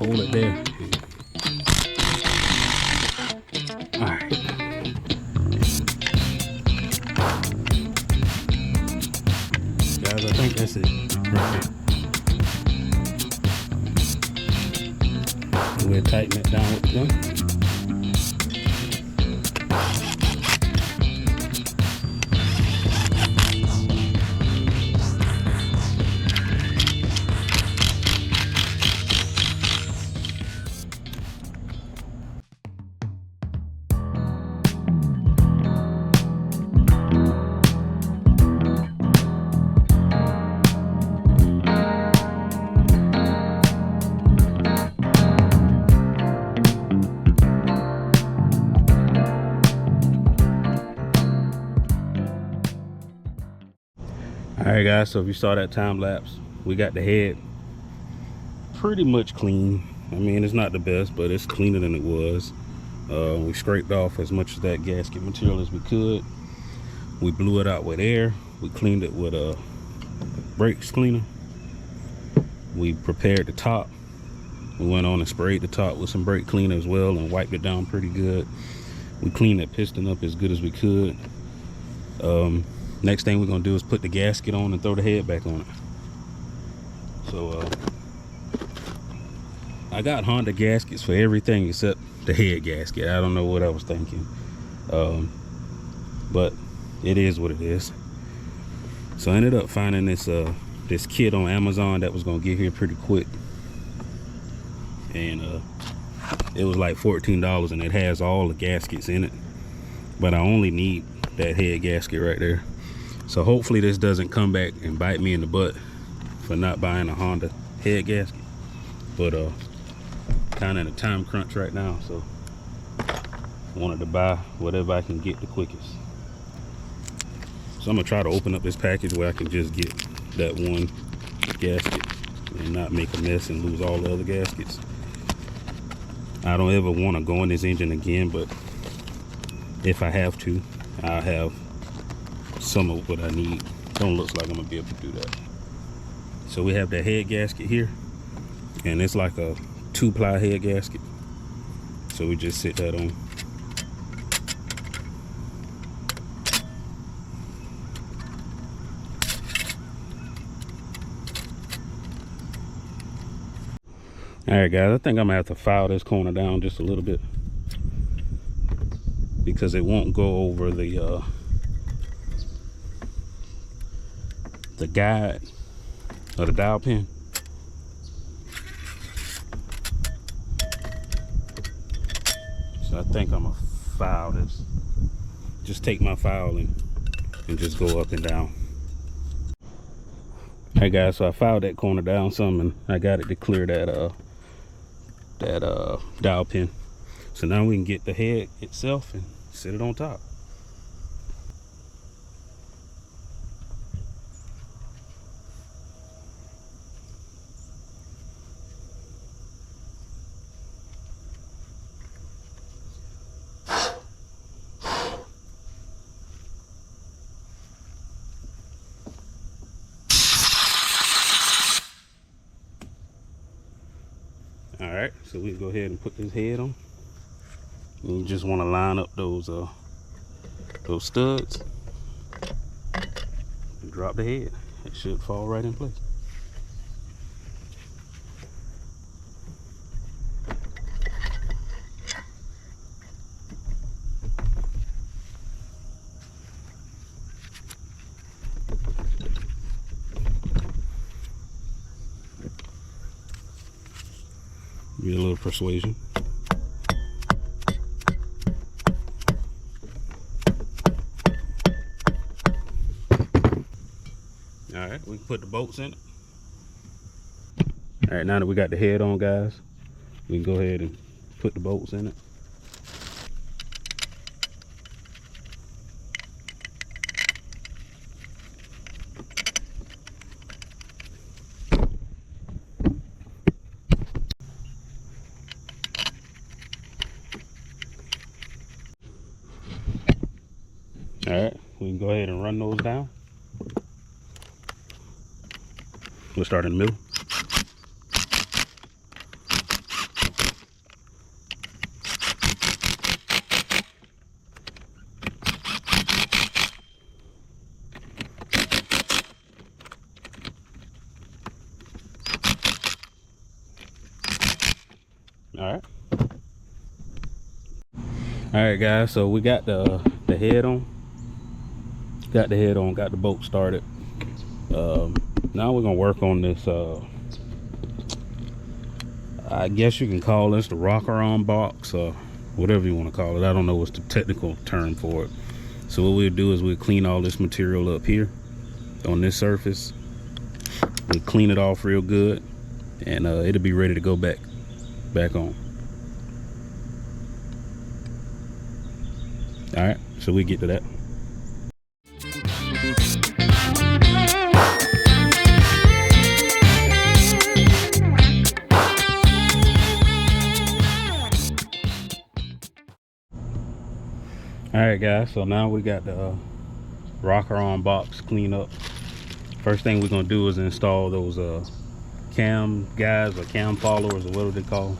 hold it there. Alright. Guys, I think that's it. Right there. We'll tighten it down with the gun. Alright guys, so if you saw that time lapse, we got the head pretty much clean. I mean, it's not the best, but it's cleaner than it was. We scraped off as much of that gasket material as we could. We blew it out with air. We cleaned it with a brakes cleaner. We prepared the top. We went on and sprayed the top with some brake cleaner as well and wiped it down pretty good. We cleaned that piston up as good as we could. Next thing we're gonna do is put the gasket on and throw the head back on it. So I got Honda gaskets for everything except the head gasket. I don't know what I was thinking, but it is what it is. So I ended up finding this this kit on Amazon that was gonna get here pretty quick, and it was like $14, and it has all the gaskets in it, but I only need that head gasket right there. So hopefully this doesn't come back and bite me in the butt for not buying a Honda head gasket, but kind of in a time crunch right now, so I wanted to buy whatever I can get the quickest. So I'm gonna try to open up this package where I can just get that one gasket and not make a mess and lose all the other gaskets. I don't ever want to go in this engine again, but if I have to, I'll have some of what I need. Don't look like I'm gonna be able to do that. So we have the head gasket here, and it's like a 2-ply head gasket. So we just sit that on. Alright guys, I think I'm gonna have to file this corner down just a little bit because it won't go over the guide or the dial pin. So I think I'm gonna file this. Just take my file and just go up and down. Hey guys, so I filed that corner down some and I got it to clear that dial pin. So now we can get the head itself and sit it on top. All right, so we can go ahead and put this head on. And you just want to line up those studs and drop the head. It should fall right in place. Get a little persuasion. All right, we can put the bolts in it. All right, now that we got the head on, guys, we can go ahead and put the bolts in it. All right, we can go ahead and run those down. We'll start in the middle. All right, guys, so we got the head on. Got the head on, got the boat started. Now we're gonna work on this, I guess you can call this the rocker arm box, or whatever you want to call it. I don't know what's the technical term for it. So what we'll do is we'll clean all this material up here on this surface. We'll clean it off real good, and it'll be ready to go back on. All right, so we get to that. All right, guys, so now we got the rocker arm box clean up. First thing we're gonna do is install those cam guys, or cam followers, or what are they called?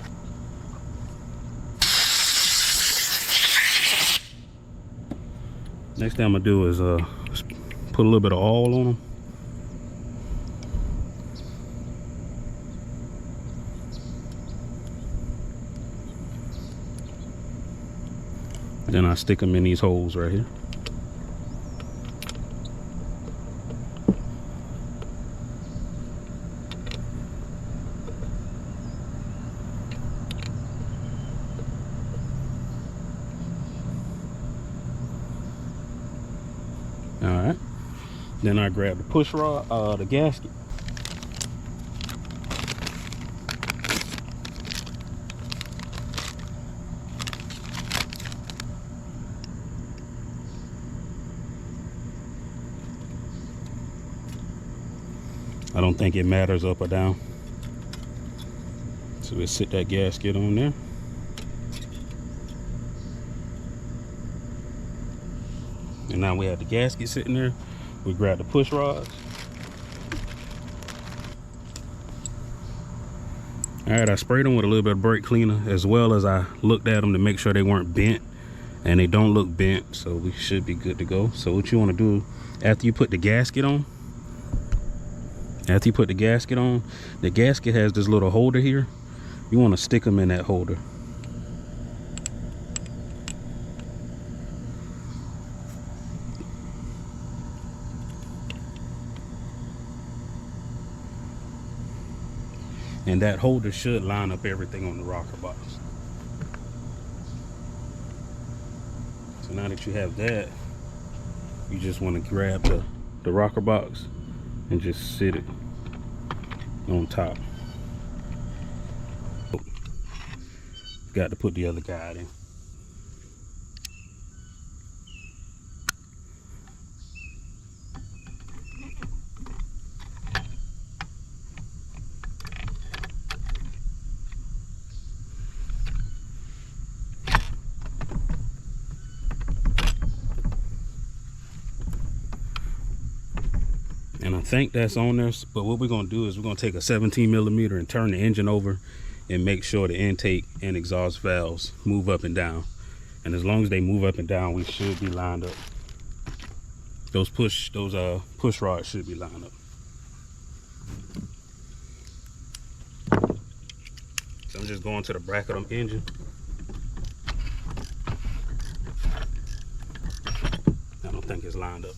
Next thing I'm gonna do is put a little bit of oil on them. And then I stick them in these holes right here. All right. Then I grab the push rod, the gasket. I don't think it matters up or down. So we'll sit that gasket on there. And now we have the gasket sitting there. We grab the push rods. All right, I sprayed them with a little bit of brake cleaner, as well as I looked at them to make sure they weren't bent, and they don't look bent, so we should be good to go. So what you want to do after you put the gasket on, the gasket has this little holder here. You want to stick them in that holder. And that holder should line up everything on the rocker box. So now that you have that, you just want to grab the rocker box and just sit it on top. Got to put the other guide in. And I think that's on there, but what we're gonna do is we're gonna take a 17mm and turn the engine over and make sure the intake and exhaust valves move up and down. And as long as they move up and down, we should be lined up. Those push rods should be lined up. So I'm just going to the bracket on the engine. I don't think it's lined up.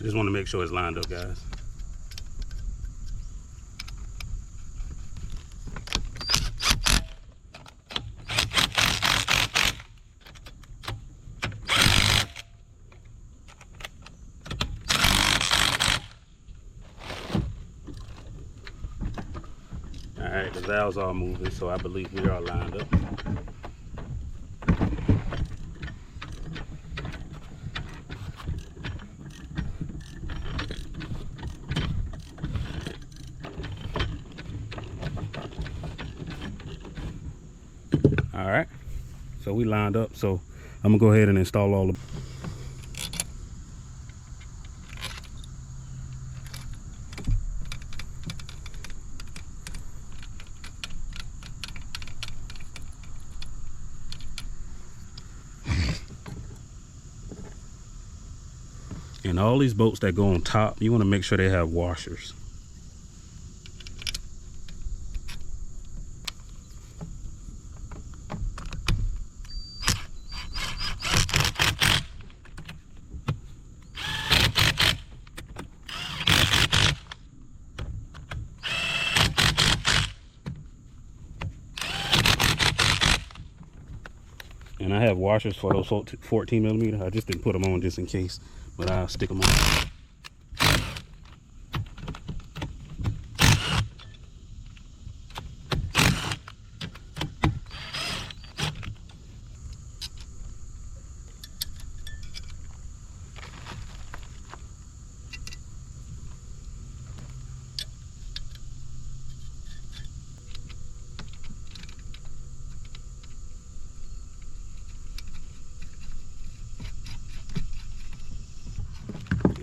Just want to make sure it's lined up, guys. All right, the valves are moving, so I believe we are lined up. All right, so we lined up, so I'm gonna go ahead and install all of. And all these bolts that go on top, you want to make sure they have washers. And I have washers for those 14 millimeter. I just didn't put them on just in case, but I'll stick them on.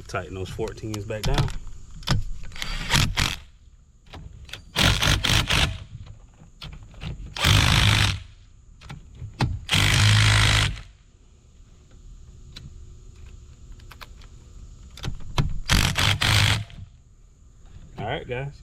Tighten those 14s back down. All right, guys.